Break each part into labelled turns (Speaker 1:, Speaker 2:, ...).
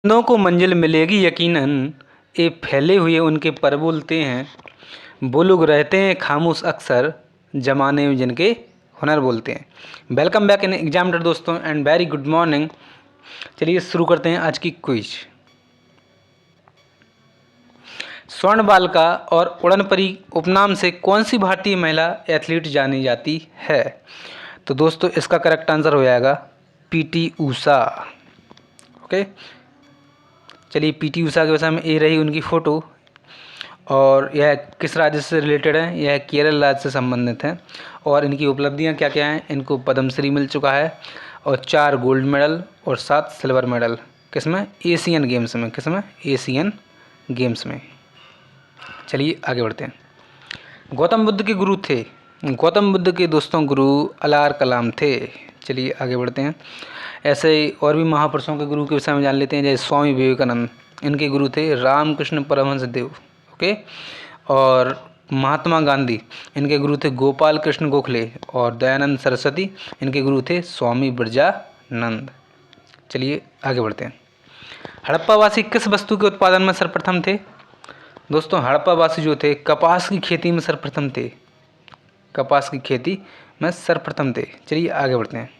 Speaker 1: परिंदों को मंजिल मिलेगी यकीनन, ये फैले हुए उनके पर बोलते हैं। वो लोग रहते हैं खामोश अक्सर, ज़माने में जिनके हुनर बोलते हैं। वेलकम बैक इन एग्जामिनर दोस्तों एंड वेरी गुड मॉर्निंग। चलिए शुरू करते हैं आज की क्विज। स्वर्ण बालिका और उड़न परी उपनाम से कौन सी भारतीय महिला एथलीट जानी जाती है? तो दोस्तों इसका करेक्ट आंसर हो जाएगा पीटी ऊषा। ओके, चलिए पीटी ऊषा के विषय में ये रही उनकी फ़ोटो। और यह किस राज्य से रिलेटेड है? यह केरल राज्य से संबंधित है। और इनकी उपलब्धियां क्या क्या हैं? इनको पद्मश्री मिल चुका है और 4 गोल्ड मेडल और 7 सिल्वर मेडल। किसमें? एशियन गेम्स में। किसमें? एशियन गेम्स में। चलिए आगे बढ़ते हैं। गौतम बुद्ध के गुरु थे? गौतम बुद्ध के दोस्तों गुरु अलार कलाम थे। चलिए आगे बढ़ते हैं। ऐसे ही और भी महापुरुषों के गुरु के विषय में जान लेते हैं। जैसे स्वामी विवेकानंद, इनके गुरु थे रामकृष्ण परमहंस देव। ओके, और महात्मा गांधी, इनके गुरु थे गोपाल कृष्ण गोखले। और दयानंद सरस्वती, इनके गुरु थे स्वामी ब्रजानंद। चलिए आगे बढ़ते हैं। हड़प्पावासी किस वस्तु के उत्पादन में सर्वप्रथम थे? दोस्तों हड़प्पावासी जो थे कपास की खेती में सर्वप्रथम थे। कपास की खेती में सर्वप्रथम थे। चलिए आगे बढ़ते हैं।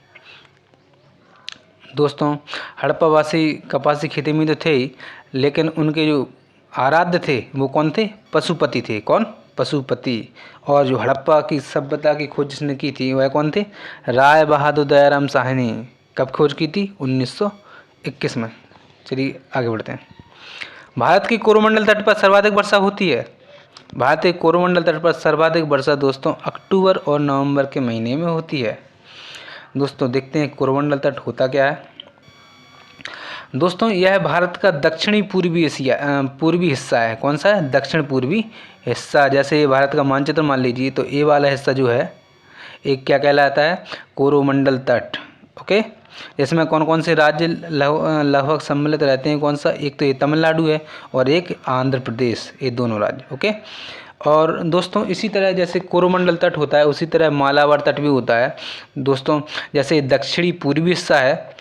Speaker 1: दोस्तों हड़प्पावासी कपास की खेती में तो थे ही, लेकिन उनके जो आराध्य थे वो कौन थे? पशुपति थे। कौन? पशुपति। और जो हड़प्पा की सभ्यता की खोज जिसने की थी वह कौन थे? राय बहादुर दयाराम साहनी। कब खोज की थी? 1921 में। चलिए आगे बढ़ते हैं। भारत के कोरोमंडल तट पर सर्वाधिक वर्षा होती है? भारत के कोरोमंडल तट पर सर्वाधिक वर्षा दोस्तों अक्टूबर और नवंबर के महीने में होती है। दोस्तों देखते हैं कोरोमंडल तट होता क्या है। दोस्तों यह भारत का दक्षिणी पूर्वी हिस्सा है। कौन सा है? दक्षिण पूर्वी हिस्सा। जैसे भारत का मानचित्र मान लीजिए तो ये वाला हिस्सा जो है एक क्या कहलाता है? कोरोमंडल तट। ओके, इसमें कौन कौन से राज्य लगभग सम्मिलित रहते हैं? कौन सा? एक तो ये तमिलनाडु है और एक आंध्र प्रदेश, ये दोनों राज्य। ओके, और दोस्तों इसी तरह जैसे कोरोमंडल तट होता है उसी तरह मालाबार तट भी होता है। दोस्तों जैसे दक्षिणी पूर्वी हिस्सा है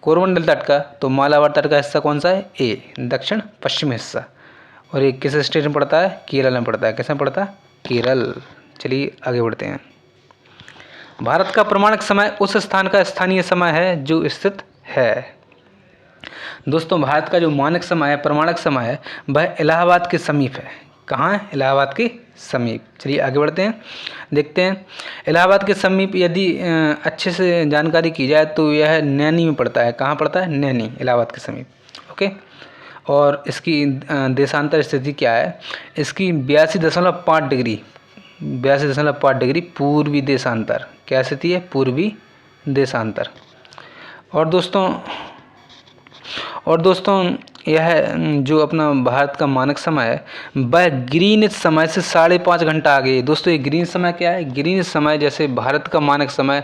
Speaker 1: कोरोमंडल तट का, तो मालाबार तट का हिस्सा कौन सा है? ए, दक्षिण पश्चिमी हिस्सा। और ये किस स्टेट में पड़ता है? केरल में पड़ता है। किस में पड़ता है? केरल। चलिए आगे बढ़ते हैं। भारत का प्रमाणिक समय उस स्थान का स्थानीय समय है जो स्थित है। दोस्तों भारत का जो मानक समय है, प्रमाणिक समय है, वह इलाहाबाद के समीप है। कहाँ है? इलाहाबाद के समीप। चलिए आगे बढ़ते हैं, देखते हैं। इलाहाबाद के समीप यदि अच्छे से जानकारी की जाए तो यह नैनी में पड़ता है। कहाँ पड़ता है? नैनी, इलाहाबाद के समीप। ओके, और इसकी देशांतर स्थिति क्या है? इसकी 82.5 डिग्री 82.5 डिग्री पूर्वी देशांतर। क्या स्थिति है? पूर्वी देशांतर। और दोस्तों यह जो अपना भारत का मानक समय है वह ग्रीनिच समय से 5.5 घंटा आगे है। दोस्तों ये ग्रीनिच समय क्या है? ग्रीनिच समय जैसे भारत का मानक समय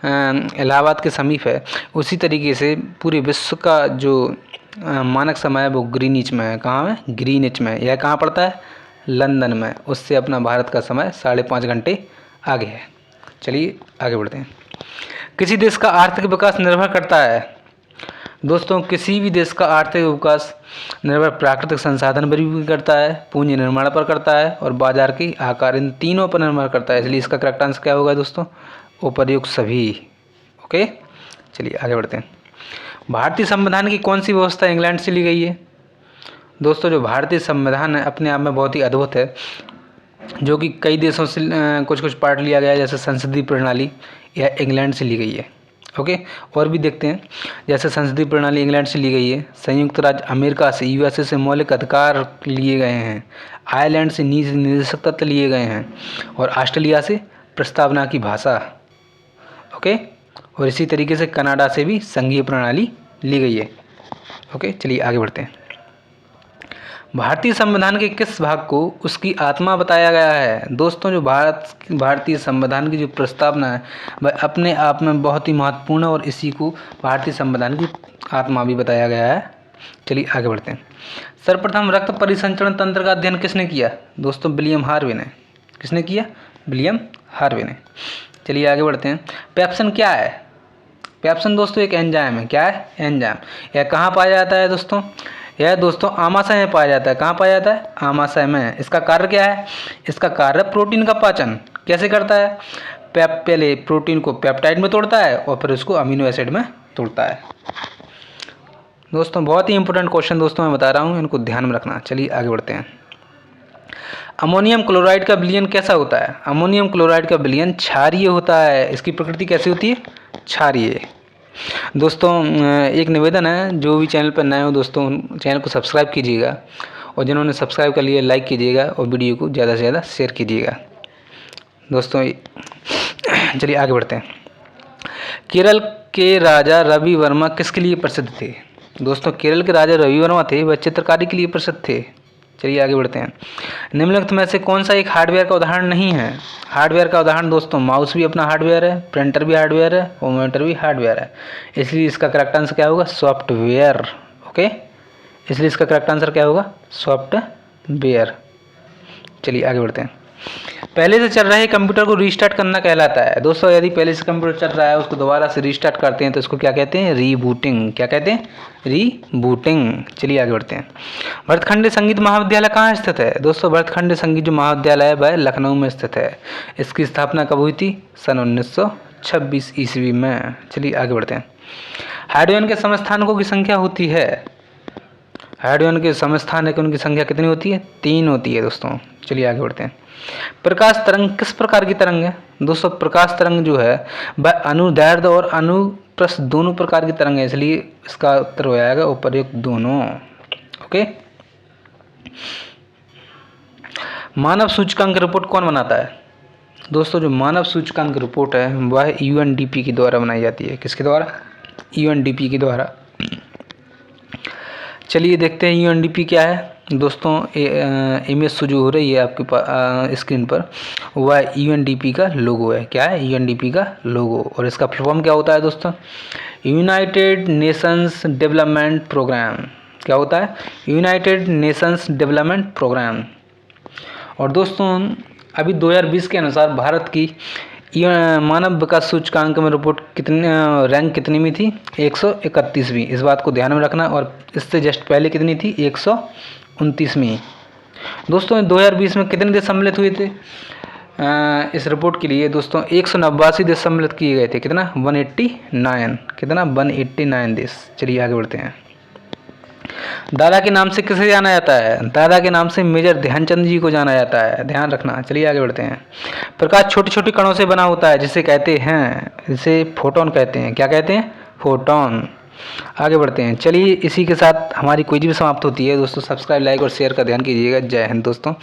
Speaker 1: इलाहाबाद के समीप है, उसी तरीके से पूरे विश्व का जो मानक समय है वो ग्रीनिच में है। कहाँ में? ग्रीनिच में। यह कहाँ पड़ता है? लंदन में। उससे अपना भारत का समय 5.5 घंटे आगे है। चलिए आगे बढ़ते हैं। किसी देश का आर्थिक विकास निर्भर करता है? दोस्तों किसी भी देश का आर्थिक विकास निर्भर प्राकृतिक संसाधन पर भी करता है, पूंजी निर्माण पर करता है और बाजार की आकार, इन तीनों पर निर्भर करता है। इसलिए इसका करेक्ट आंसर क्या होगा दोस्तों? उपर्युक्त सभी। ओके, चलिए आगे बढ़ते हैं। भारतीय संविधान की कौन सी व्यवस्था इंग्लैंड से ली गई है? दोस्तों जो भारतीय संविधान है अपने आप में बहुत ही अद्भुत है, जो कि कई देशों से कुछ कुछ पार्ट लिया गया है। जैसे संसदीय प्रणाली यह इंग्लैंड से ली गई है। ओके, और भी देखते हैं। जैसे संसदीय प्रणाली इंग्लैंड से ली गई है, संयुक्त राज्य अमेरिका से यूएसए से मौलिक अधिकार लिए गए हैं, आयरलैंड से नीति निदेशक तत्व लिए गए हैं और ऑस्ट्रेलिया से प्रस्तावना की भाषा। ओके, और इसी तरीके से कनाडा से भी संघीय प्रणाली ली गई है। ओके, चलिए आगे बढ़ते हैं। भारतीय संविधान के किस भाग को उसकी आत्मा बताया गया है? दोस्तों जो भारतीय संविधान की जो प्रस्तावना है वह अपने आप में बहुत ही महत्वपूर्ण है और इसी को भारतीय संविधान की आत्मा भी बताया गया है। चलिए आगे बढ़ते हैं। सर्वप्रथम रक्त परिसंचरण तंत्र का अध्ययन किसने किया? दोस्तों विलियम हार्वे ने। किसने किया? विलियम हार्वे ने। चलिए आगे बढ़ते हैं। पेप्सन क्या है? पेप्सिन दोस्तों एक एंजाइम है। क्या है? एंजाइम। यह कहाँ पाया जाता है दोस्तों? यह दोस्तों आमाशय में पाया जाता है। कहाँ पाया जाता है? आमाशय में। इसका कार्य क्या है? इसका कार्य प्रोटीन का पाचन कैसे करता है? पहले प्रोटीन को पेप्टाइड में तोड़ता है और फिर उसको अमीनो एसिड में तोड़ता है। दोस्तों बहुत ही इंपॉर्टेंट क्वेश्चन दोस्तों मैं बता रहा हूँ, इनको ध्यान में रखना। चलिए आगे बढ़ते हैं। अमोनियम क्लोराइड का विलयन कैसा होता है? अमोनियम क्लोराइड का विलयन क्षारीय होता है। इसकी प्रकृति कैसी होती है? क्षारीय। दोस्तों एक निवेदन है, जो भी चैनल पर नए हो दोस्तों चैनल को सब्सक्राइब कीजिएगा, और जिन्होंने सब्सक्राइब कर लिया लाइक कीजिएगा और वीडियो को ज़्यादा से ज़्यादा शेयर कीजिएगा। दोस्तों चलिए आगे बढ़ते हैं। केरल के राजा रवि वर्मा किसके लिए प्रसिद्ध थे? दोस्तों केरल के राजा रवि वर्मा थे, वह चित्रकारी के लिए प्रसिद्ध थे। चलिए आगे बढ़ते हैं। निम्नलिखित में से कौन सा एक हार्डवेयर का उदाहरण नहीं है? हार्डवेयर का उदाहरण दोस्तों माउस भी अपना हार्डवेयर है, प्रिंटर भी हार्डवेयर है और मॉनिटर भी हार्डवेयर है, इसलिए इसका करेक्ट आंसर क्या होगा? सॉफ्टवेयर। ओके, इसलिए इसका करेक्ट आंसर क्या होगा? सॉफ्टवेयर। चलिए आगे बढ़ते हैं। पहले से चल रहे कंप्यूटर को रीस्टार्ट करना कहलाता है। दोस्तों यदि पहले से कंप्यूटर चल रहा है उसको दोबारा से रीस्टार्ट करते हैं तो इसको क्या कहते हैं? रीबूटिंग। क्या कहते हैं? रीबूटिंग। चलिए आगे बढ़ते हैं। भरतखंड संगीत महाविद्यालय कहाँ स्थित है? दोस्तों भरतखंड संगीत जो महाविद्यालय है वह लखनऊ में स्थित है। इसकी स्थापना कब हुई थी? सन 1926 ईस्वी में। चलिए आगे बढ़ते हैं। हाइड्रोजन के समस्थानिकों की संख्या होती है। हाइड्रोजन के समस्थानिकों की संख्या कितनी होती है? 3 होती है दोस्तों। चलिए आगे बढ़ते हैं। प्रकाश तरंग किस प्रकार की तरंग है? दोस्तों प्रकाश तरंग जो है वह अनुदैर्ध्य और अनुप्रस्थ दोनों प्रकार की तरंग है, इसलिए इसका उत्तर हो जाएगा उपर्युक्त दोनों। ओके। मानव सूचकांक रिपोर्ट कौन बनाता है? दोस्तों जो मानव सूचकांक रिपोर्ट है वह यूएनडीपी के द्वारा बनाई जाती है। किसके द्वारा? यूएनडीपी के द्वारा। चलिए देखते हैं यूएनडीपी क्या है। दोस्तों इमेज जो हो रही है आपके स्क्रीन पर वह यूएनडीपी का लोगो है। क्या है? यूएनडीपी का लोगो। और इसका फुल फॉर्म क्या होता है दोस्तों? United Nations Development Programme. क्या होता है? United Nations Development Programme. और दोस्तों अभी 2020 के अनुसार भारत की मानव विकास सूचकांक में रिपोर्ट रैंक कितनी में थी? 131वीं। इस बात को ध्यान में रखना। और इससे जस्ट पहले कितनी थी? 129वीं। दोस्तों 2020 में कितने देश सम्मिलित हुए थे इस रिपोर्ट के लिए? दोस्तों 189 देश सम्मिलित किए गए थे। कितना? 189। कितना? 189 देश। चलिए आगे बढ़ते हैं। दादा के नाम से किसे जाना जाता है? दादा के नाम से मेजर ध्यानचंद जी को जाना जाता है। ध्यान रखना। चलिए आगे बढ़ते हैं। प्रकाश छोटे छोटे कणों से बना होता है जिसे कहते हैं, इसे फोटोन कहते हैं। क्या कहते हैं? फोटोन। आगे बढ़ते हैं। चलिए इसी के साथ हमारी क्विज भी समाप्त होती है। दोस्तों सब्सक्राइब, लाइक और शेयर का ध्यान कीजिएगा। जय हिंद दोस्तों।